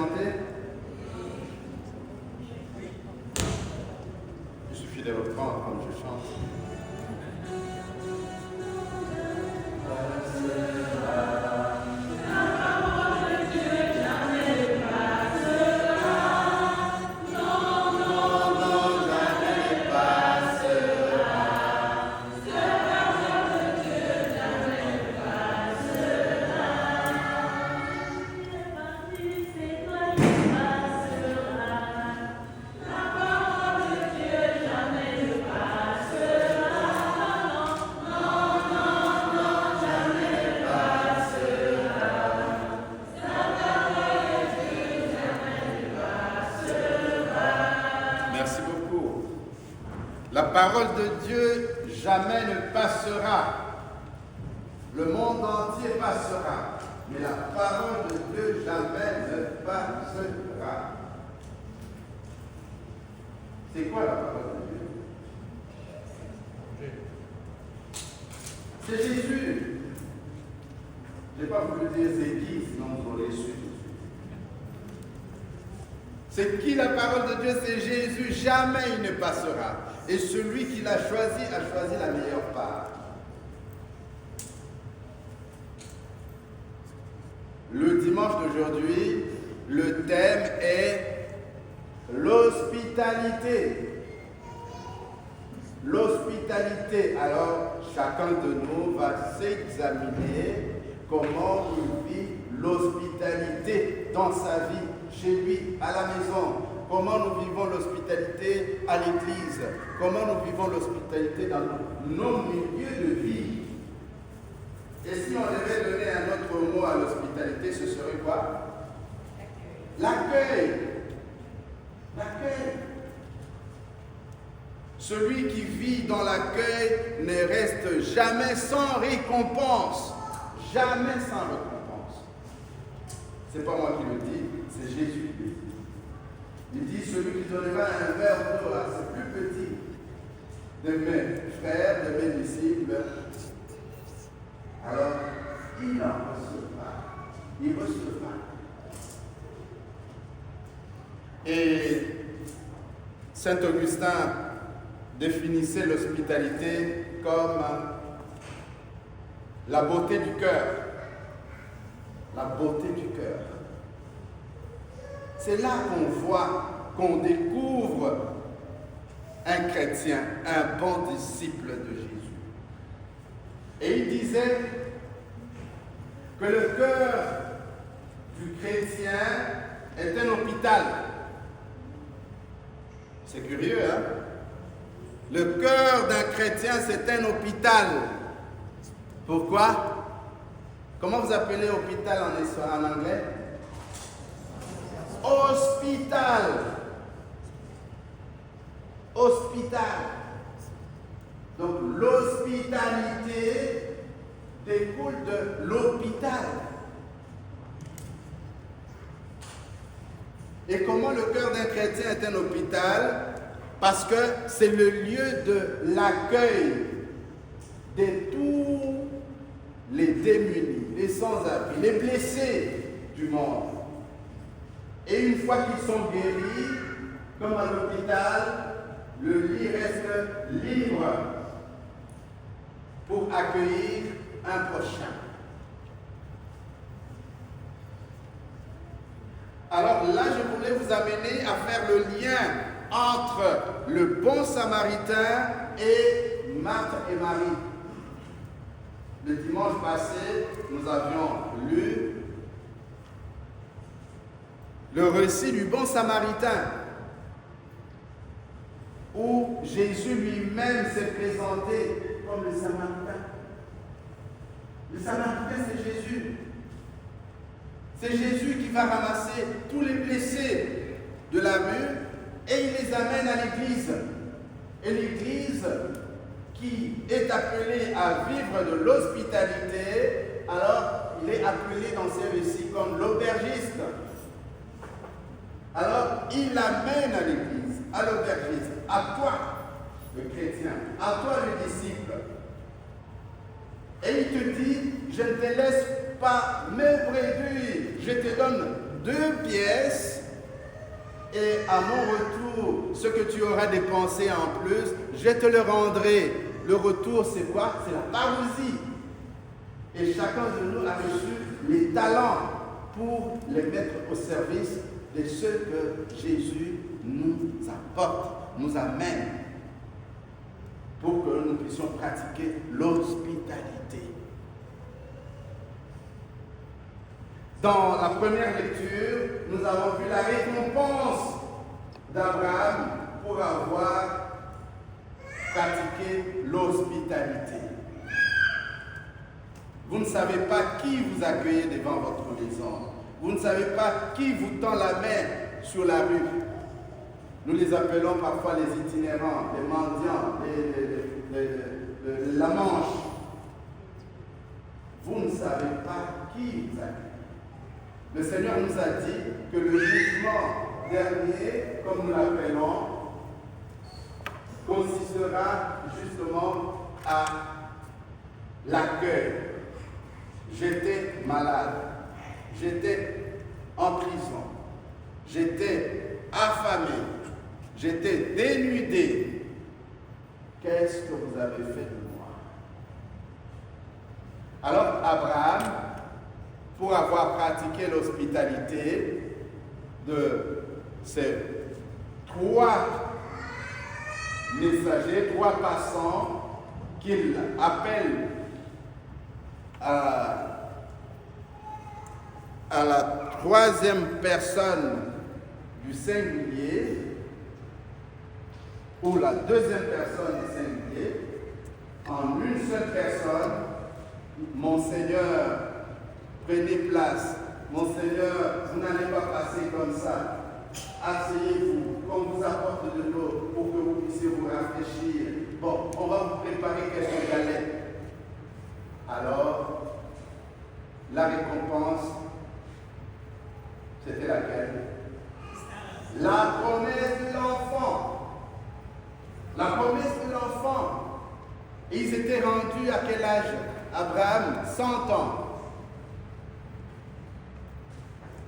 chanter? Il suffit de reprendre comme je chante. La parole de Dieu jamais ne passera. Le monde entier passera, mais la parole de Dieu jamais ne passera. C'est quoi la parole de Dieu? C'est Jésus. Je n'ai pas voulu dire c'est qui, sinon vous aurez su. C'est qui la parole de Dieu? C'est Jésus. Jamais il ne passera. Et celui qui l'a choisi a choisi la meilleure part. Le dimanche d'aujourd'hui, le thème est l'hospitalité. L'hospitalité. Alors, chacun de nous va s'examiner comment il vit l'hospitalité dans sa vie, chez lui, à la maison. Comment nous vivons l'hospitalité à l'église? Comment nous vivons l'hospitalité dans nos milieux de vie? Et si on devait donner un autre mot à l'hospitalité, ce serait quoi? L'accueil. L'accueil. Celui qui vit dans l'accueil ne reste jamais sans récompense. Jamais sans récompense. C'est pas moi qui le dis, c'est Jésus qui le dit. Il dit, celui qui donnera un verre d'eau à ses plus petits, de mes frères, de mes disciples, alors il en recevra. Il recevra. Et Saint Augustin définissait l'hospitalité comme la beauté du cœur. La beauté du cœur. C'est là qu'on voit, qu'on découvre un chrétien, un bon disciple de Jésus. Et il disait que le cœur du chrétien est un hôpital. C'est curieux, hein? Le cœur d'un chrétien, c'est un hôpital. Pourquoi? Comment vous appelez hôpital en anglais? Hospital. Hospital. Donc l'hospitalité découle de l'hôpital. Et comment le cœur d'un chrétien est un hôpital? Parce que c'est le lieu de l'accueil de tous les démunis, les sans-abri, les blessés du monde. Et une fois qu'ils sont guéris, comme à l'hôpital, le lit reste libre pour accueillir un prochain. Alors là, je voulais vous amener à faire le lien entre le bon samaritain et Marthe et Marie. Le dimanche passé, nous avions lu le récit du bon samaritain, où Jésus lui-même s'est présenté comme le samaritain. Le samaritain, c'est Jésus. C'est Jésus qui va ramasser tous les blessés de la rue et il les amène à l'église. Et l'église, qui est appelée à vivre de l'hospitalité, alors il est appelé dans ces récits comme l'aubergiste. Alors il l'amène à l'église, à l'aubergiste, à toi, le chrétien, à toi, le disciple. Et il te dit, je ne te laisse pas me réduire, je te donne 2 pièces et à mon retour, ce que tu auras dépensé en plus, je te le rendrai. Le retour, c'est quoi? C'est la parousie. Et chacun de nous a reçu les talents pour les mettre au service de ce que Jésus nous apporte, nous amène, pour que nous puissions pratiquer l'hospitalité. Dans la première lecture, nous avons vu la récompense d'Abraham pour avoir pratiqué l'hospitalité. Vous ne savez pas qui vous accueille devant votre maison. Vous ne savez pas qui vous tend la main sur la rue. Nous les appelons parfois les itinérants, les mendiants, la manche. Vous ne savez pas qui vous accueille. Le Seigneur nous a dit que le jugement dernier, comme nous l'appelons, consistera justement à l'accueil. J'étais malade, j'étais en prison, j'étais affamé, j'étais dénudé. Qu'est-ce que vous avez fait de moi? Alors Abraham, pour avoir pratiqué l'hospitalité de ces 3 messagers, 3 passants qu'il appelle à la 3e personne du singulier, ou la 2e personne du singulier, en une seule personne, mon Seigneur, prenez place. Mon Seigneur, vous n'allez pas passer comme ça. Asseyez-vous, qu'on vous apporte de l'eau pour que vous puissiez vous rafraîchir. Bon, on va vous préparer quelques galettes. Alors, la récompense, c'était laquelle? La promesse de l'enfant. La promesse de l'enfant. Et ils étaient rendus à quel âge? Abraham, 100 ans.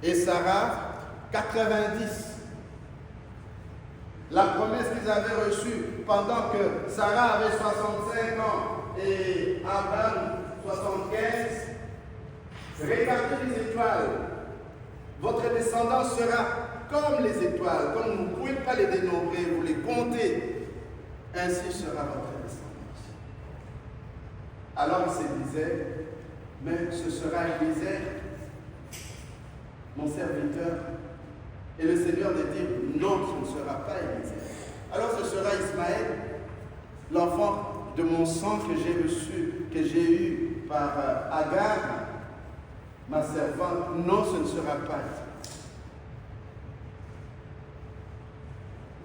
Et Sarah, 90. La promesse qu'ils avaient reçue pendant que Sarah avait 65 ans et Abraham 75, regardez les étoiles. Votre descendance sera comme les étoiles, comme vous ne pouvez pas les dénombrer, vous les comptez. Ainsi sera votre descendance. Alors il se disait, mais ce sera Élisée, mon serviteur. Et le Seigneur dit, non, ce ne sera pas Élisée. Alors ce sera Ismaël, l'enfant de mon sang que j'ai reçu, que j'ai eu par Agar, ma servante. Non, ce ne sera pas Ismaël.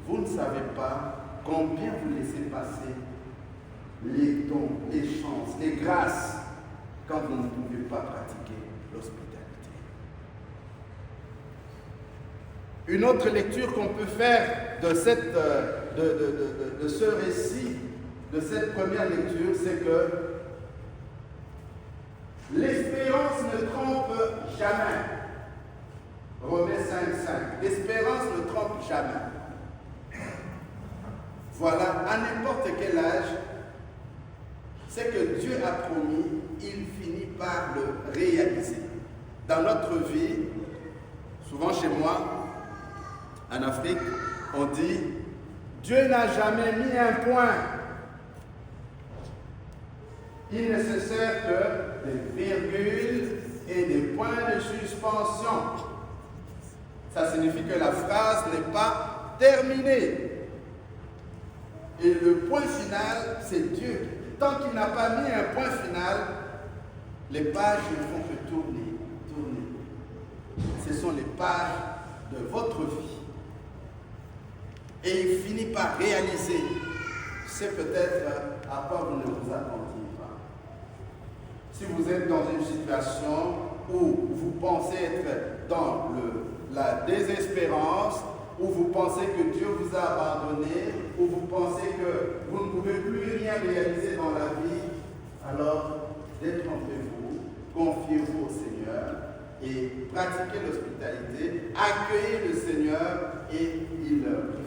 Vous ne savez pas combien vous laissez passer les dons, les chances, les grâces quand vous ne pouvez pas pratiquer l'hospitalité. Une autre lecture qu'on peut faire de ce récit, de cette première lecture, c'est que l'espérance ne trompe jamais. Romains 5,5. L'espérance ne trompe jamais. Voilà, à n'importe quel âge, c'est que Dieu a promis, il finit par le réaliser. Dans notre vie, souvent chez moi, en Afrique, on dit Dieu n'a jamais mis un point. Il ne se sert que des virgules et des points de suspension. Ça signifie que la phrase n'est pas terminée. Et le point final, c'est Dieu. Tant qu'il n'a pas mis un point final, les pages ne font que tourner. Ce sont les pages de votre vie. Et il finit par réaliser, c'est peut-être à quoi vous ne vous attendiez pas. Si vous êtes dans une situation où vous pensez être dans la désespérance, où vous pensez que Dieu vous a abandonné, où vous pensez que vous ne pouvez plus rien réaliser dans la vie, alors détrompez-vous, confiez-vous au Seigneur et pratiquer l'hospitalité, accueillir le Seigneur et il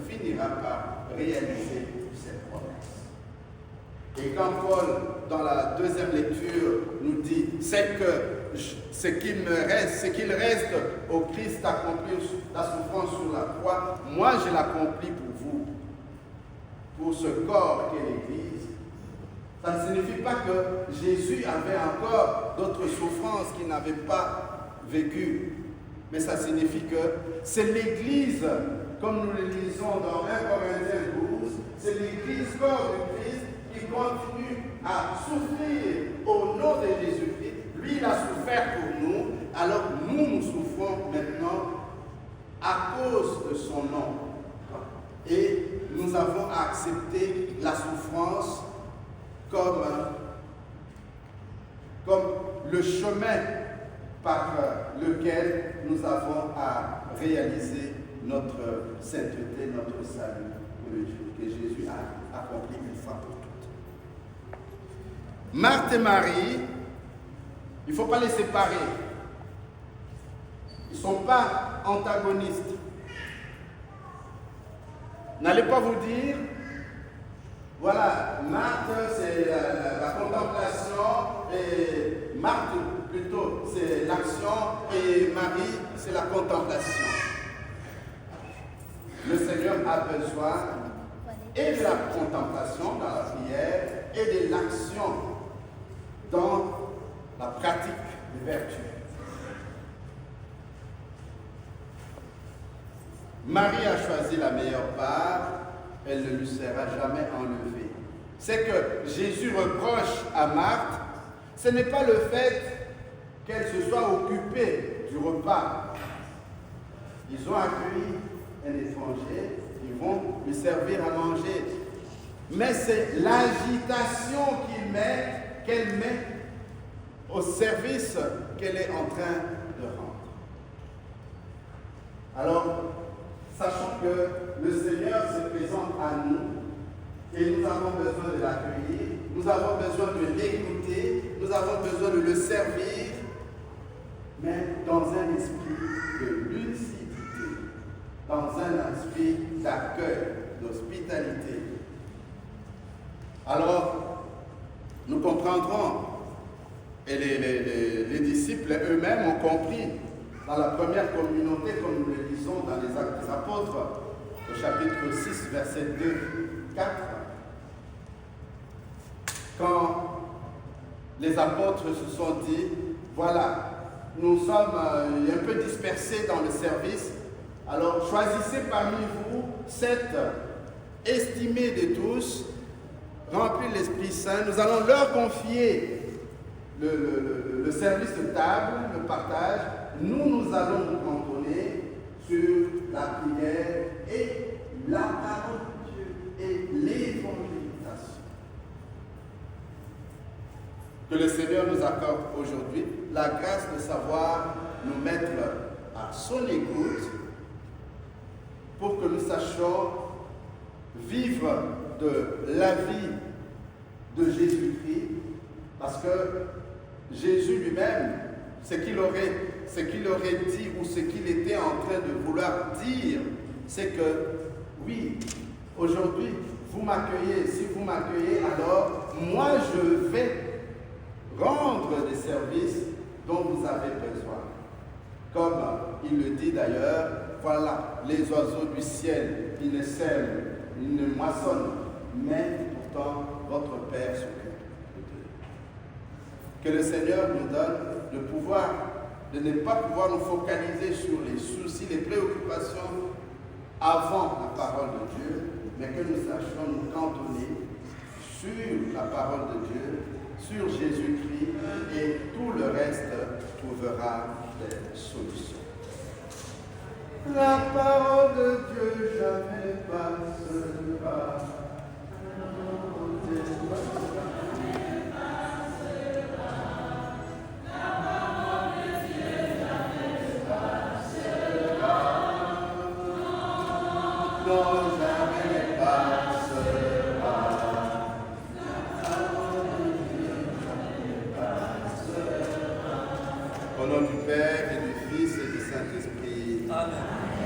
finira par réaliser ses promesses. Et quand Paul, dans la deuxième lecture, nous dit « c'est que ce qu'il reste au Christ accompli la souffrance sur la croix, moi je l'accomplis pour vous, pour ce corps qu'est l'Église ». Ça ne signifie pas que Jésus avait encore d'autres souffrances qu'il n'avait pas vécues, mais ça signifie que c'est l'Église, comme nous le lisons dans 1 Corinthiens 12, c'est l'Église corps du Christ qui continue à souffrir au nom de Jésus-Christ. Lui, il a souffert pour nous, alors nous souffrons maintenant à cause de son nom. Et nous avons accepté la souffrance comme le chemin par lequel nous avons à réaliser notre sainteté, notre salut, que Jésus a accompli une fois pour toutes. Marthe et Marie, il ne faut pas les séparer. Ils ne sont pas antagonistes. N'allez pas vous dire, voilà, Marthe c'est la contemplation, et Marthe plutôt c'est l'action, et Marie c'est la contemplation. Le Seigneur a besoin et de la contemplation dans la prière et de l'action dans la pratique des vertus. Marie a choisi la meilleure part, elle ne lui sera jamais enlevée. C'est que Jésus reproche à Marthe, ce n'est pas le fait qu'elle se soit occupée du repas. Ils ont accueilli un étranger, ils vont lui servir à manger. Mais c'est l'agitation qu'elle met au service qu'elle est en train de rendre. Alors, sachant que le Seigneur se présente à nous et nous avons besoin de l'accueillir, nous avons besoin de l'écouter, nous avons besoin de le servir, mais dans un esprit de lucidité, dans un esprit d'accueil, d'hospitalité. Alors, nous comprendrons, et les disciples eux-mêmes ont compris, dans la première communauté, comme nous le lisons dans les Actes des Apôtres, au chapitre 6, versets 2, 4, quand les apôtres se sont dit, voilà, nous sommes un peu dispersés dans le service, alors choisissez parmi vous 7 estimés de tous, remplis de l'Esprit Saint, nous allons leur confier le service de table, le partage. Nous allons nous cantonner sur la prière et la parole de Dieu et l'évangélisation. Que le Seigneur nous accorde aujourd'hui la grâce de savoir nous mettre à son écoute pour que nous sachions vivre de la vie de Jésus-Christ, parce que Jésus lui-même, ce qu'il aurait dit ou ce qu'il était en train de vouloir dire, c'est que oui, aujourd'hui, vous m'accueillez. Si vous m'accueillez, alors moi je vais rendre des services dont vous avez besoin. Comme il le dit d'ailleurs, voilà, les oiseaux du ciel, ils ne sèment, ils ne moissonnent, mais pourtant votre Père s'occupe d'eux. Que le Seigneur nous donne de ne pas pouvoir nous focaliser sur les soucis, les préoccupations avant la parole de Dieu, mais que nous sachions nous cantonner sur la parole de Dieu, sur Jésus-Christ, et tout le reste trouvera des solutions. La parole de Dieu jamais passera. Au nom du Père et du Fils et du Saint-Esprit. Amen.